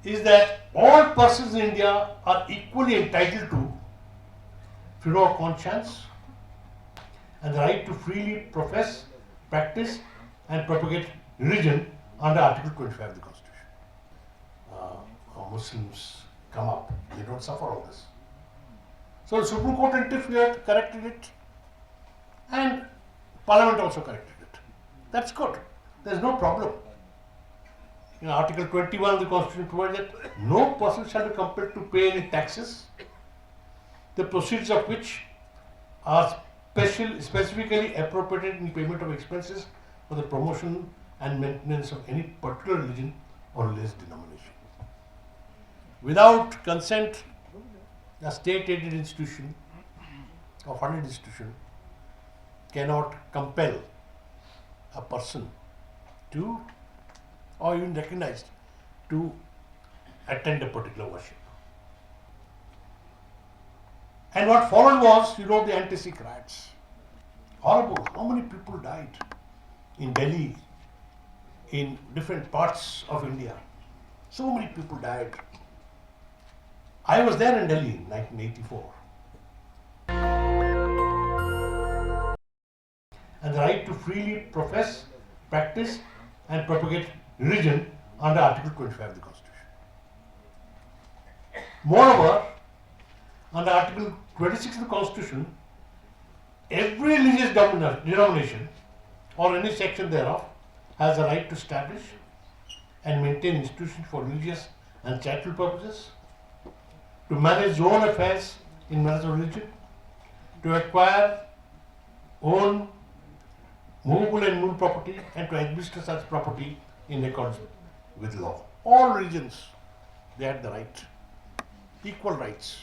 is that all persons in India are equally entitled to freedom of conscience and the right to freely profess, practice and propagate religion under Article 25 of the Constitution. Muslims come up, they don't suffer all this. So the Supreme Court interfered, corrected it, and Parliament also corrected it. That's good. There's no problem. In Article 21 of the Constitution provides that no person shall be compelled to pay any taxes, the proceeds of which are specifically appropriated in payment of expenses for the promotion and maintenance of any particular religion or religious denomination. Without consent, a state-aided institution or funded institution cannot compel a person to, or even recognized, to attend a particular worship. And what followed was, the anti-Sikh riots. Horrible. How many people died in Delhi, in different parts of India? So many people died. I was there in Delhi in 1984. And the right to freely profess, practice and propagate religion under Article 25 of the Constitution. Moreover, under Article 26 of the Constitution, every religious denomination or any section thereof has the right to establish and maintain institutions for religious and charitable purposes, to manage its own affairs in matters of religion, to acquire, own movable and immovable property, and to administer such property in accordance with law. All religions, they had the right, equal rights.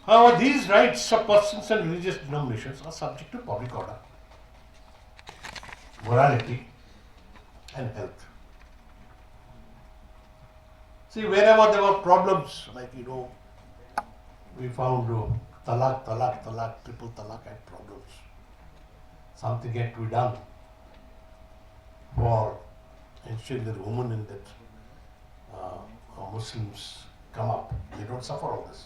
However, these rights of persons and religious denominations are subject to public order, morality, and health. See, wherever there were problems, like we found talaq, triple talaq had problems. Something had to be done for ensuring that women and that Muslims come up, they don't suffer all this.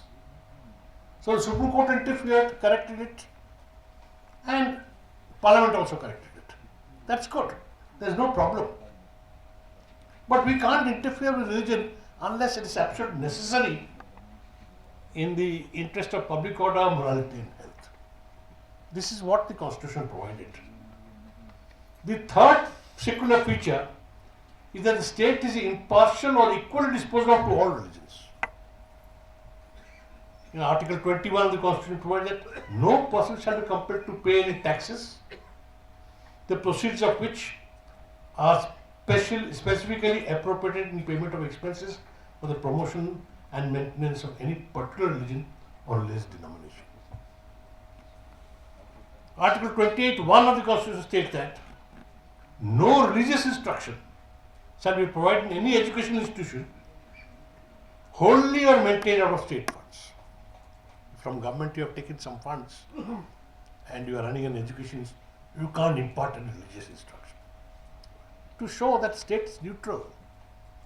So the Supreme Court interfered, corrected it, and Parliament also corrected it. That's good. There's no problem. But we can't interfere with religion unless it is absolutely necessary in the interest of public order, morality and health. This is what the Constitution provided. The third secular feature is that the state is impartial or equally disposed of to all religions. In Article 21 of the Constitution provides that no person shall be compelled to pay any taxes, the proceeds of which are specifically appropriated in payment of expenses for the promotion and maintenance of any particular religion or religious denomination. Article 28(1) of the Constitution states that no religious instruction shall be provided in any educational institution wholly or maintained out of state funds. From government you have taken some funds and you are running an education, you can't impart any religious instruction. To show that state is neutral,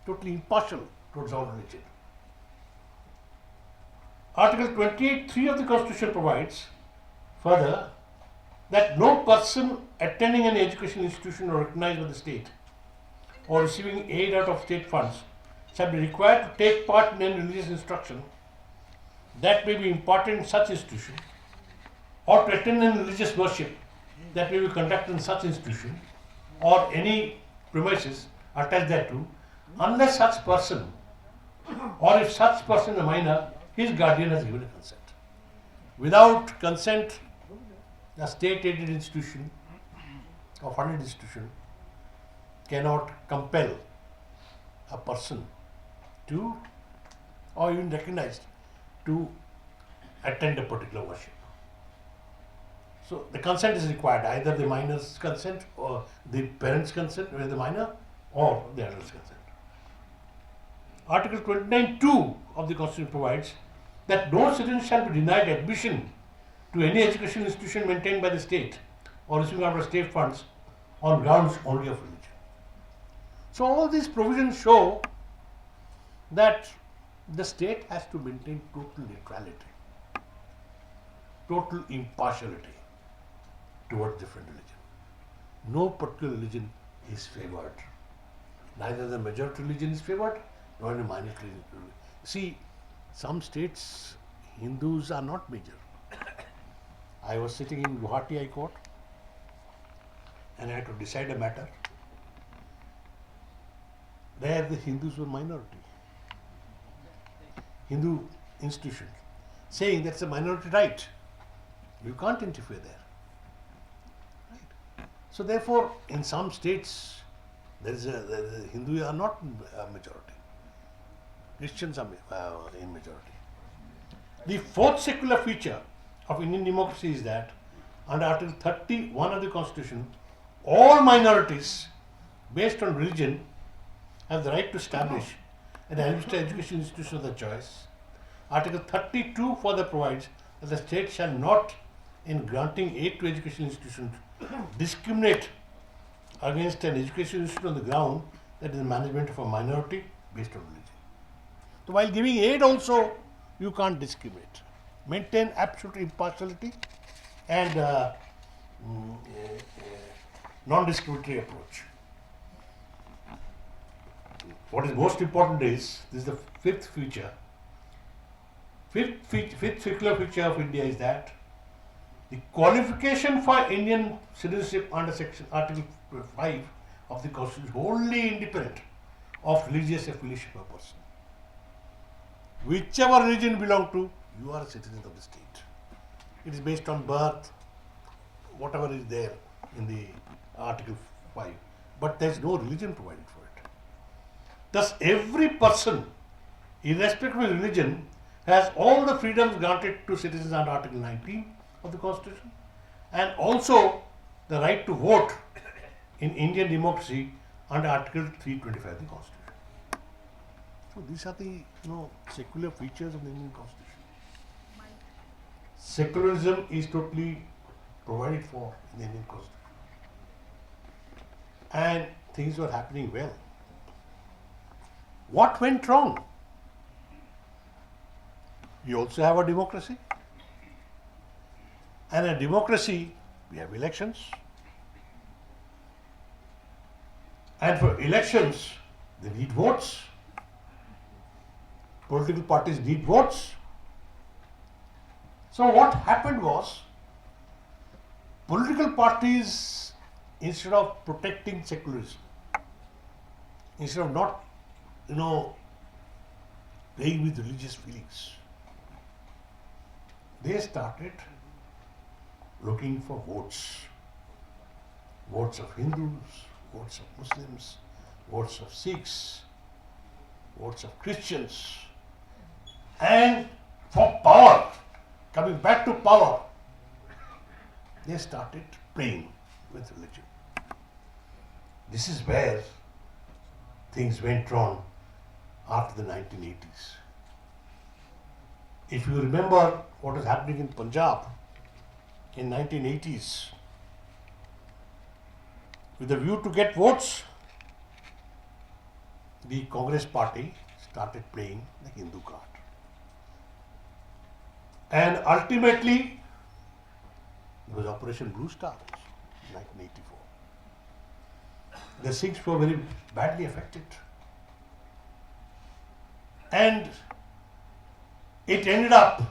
totally impartial towards all religion. Article 28(3) of the Constitution provides further that no person attending an educational institution or recognized by the state or receiving aid out of state funds shall be required to take part in any religious instruction that may be imparted in such institution, or to attend any religious worship that may be conducted in such institution or any premises attached thereto, unless such person, or if such person is a minor, his guardian has given a consent. Without consent, a state-aided institution or funded institution cannot compel a person to, or even recognized, to attend a particular worship. So the consent is required, either the minor's consent or the parent's consent, whether the minor, or the adult's consent. Article 29(2) of the Constitution provides that no citizen shall be denied admission to any educational institution maintained by the state or receiving out of state funds on grounds only of religion. So all these provisions show that the state has to maintain total neutrality, total impartiality towards different religion. No particular religion is favored. Neither the majority religion is favored, nor the minority religion. See, some states, Hindus are not major. I was sitting in Guwahati High Court and I had to decide a matter. There the Hindus were minority. Hindu institution saying that's a minority right. You can't interfere there. Right? So therefore, in some states, the Hindus are not a majority. Christians are in majority. The fourth secular feature of Indian democracy is that under Article 31 of the Constitution, all minorities based on religion have the right to establish and administer education institution of their choice. Article 32 further provides that the state shall not, in granting aid to educational institutions, discriminate against an education institution on the ground that is the management of a minority based on religion. So while giving aid also, you can't discriminate. Maintain absolute impartiality and non-discriminatory approach. What is most important is, this is the fifth feature. Fifth secular feature of India is that the qualification for Indian citizenship under Article 5 of the Constitution is wholly independent of religious affiliation of a person. Whichever religion you belong to, you are a citizen of the state. It is based on birth, whatever is there in the Article 5. But there is no religion provided for it. Thus, every person, irrespective of religion, has all the freedoms granted to citizens under Article 19 of the Constitution, and also the right to vote in Indian democracy under Article 325 of the Constitution. So these are the secular features of the Indian Constitution. Secularism is totally provided for in the Indian Constitution, and things were happening well. What went wrong? We also have a democracy. And in a democracy, we have elections. And for elections, they need votes. Political parties need votes. So what happened was, political parties, instead of protecting secularism, instead of not, playing with religious feelings, they started looking for votes. Votes of Hindus, votes of Muslims, votes of Sikhs, votes of Christians. And for power, coming back to power, they started playing with religion. This is where things went wrong after the 1980s. If you remember what was happening in Punjab in 1980s, with a view to get votes, the Congress party started playing the Hindu card. And ultimately, it was Operation Blue Star in 1984. The Sikhs were very badly affected. And it ended up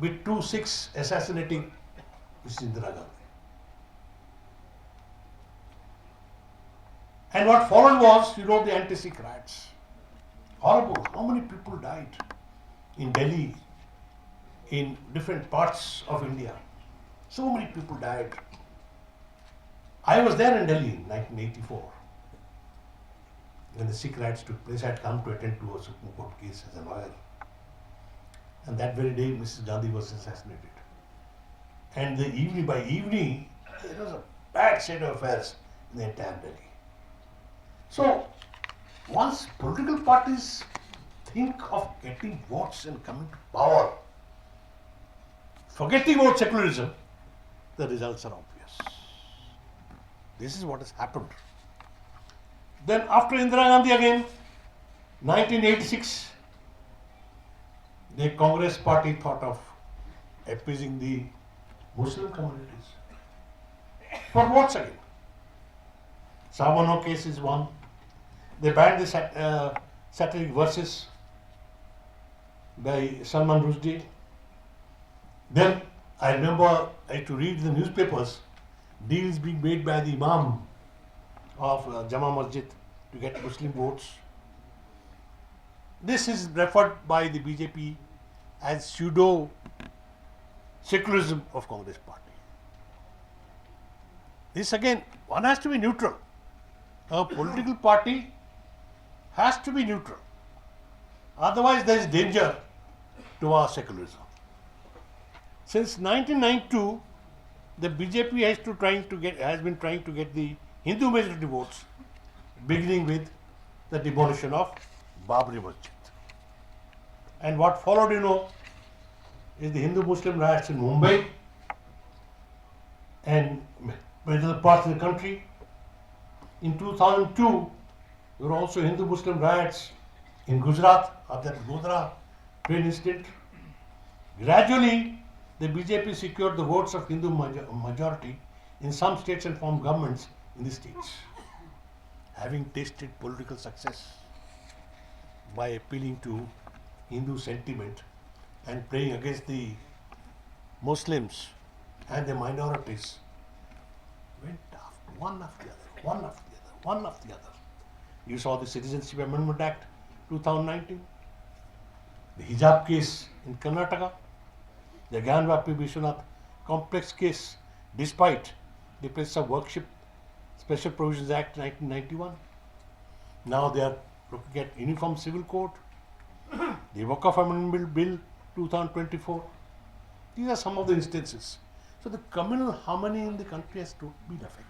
with 2 Sikhs assassinating Mrs. Indira Gandhi. And what followed was, the anti-Sikh riots. Horrible. How many people died in Delhi, in different parts of India? So many people died. I was there in Delhi in 1984 when the Sikh riots took place. I had come to attend to a Supreme Court case as a lawyer. And that very day, Mrs. Gandhi was assassinated. And by evening, there was a bad state of affairs in the entire Delhi. So, once political parties think of getting votes and coming to power, forgetting about secularism, the results are obvious. This is what has happened. Then after Indira Gandhi again, 1986, the Congress party thought of appeasing the Muslim communities. For votes again. Savano case is one. They banned the satiric verses by Salman Rushdie. Then I remember I had to read the newspapers, deals being made by the Imam of Jama Masjid to get Muslim votes. This is referred by the BJP as pseudo secularism of Congress party. This again, one has to be neutral. A political party has to be neutral. Otherwise there is danger to our secularism. Since 1992, the BJP has been trying to get the Hindu majority votes, beginning with the demolition of Babri Masjid. And what followed, is the Hindu-Muslim riots in Mumbai and many other parts of the country. In 2002, there were also Hindu-Muslim riots in Gujarat after the Godhra train incident. Gradually, the BJP secured the votes of Hindu majority in some states and formed governments in the states. Having tasted political success by appealing to Hindu sentiment and playing against the Muslims and the minorities, went after one after the other. You saw the Citizenship Amendment Act 2019, the hijab case in Karnataka, the Gyanvapi Vishwanath complex case despite the Place of Worship Special Provisions Act 1991. Now they are looking at Uniform Civil Code, the Waqf Amendment Bill 2024. These are some of the instances. So the communal harmony in the country has been affected.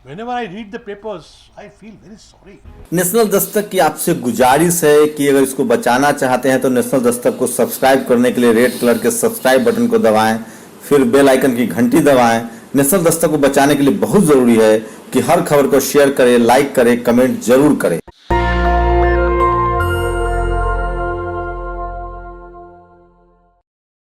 Whenever I read the papers, I feel very sorry. National Dastak की आपसे गुजारिश है कि अगर इसको बचाना चाहते हैं तो नेशनल दस्तक को सब्सक्राइब करने के लिए रेड कलर के सब्सक्राइब बटन को दबाएं, फिर बेल आइकन की घंटी दबाएं। नेशनल दस्तक को बचाने के लिए बहुत जरूरी है कि हर खबर को शेयर करें, लाइक करें, कमेंट जरूर करें।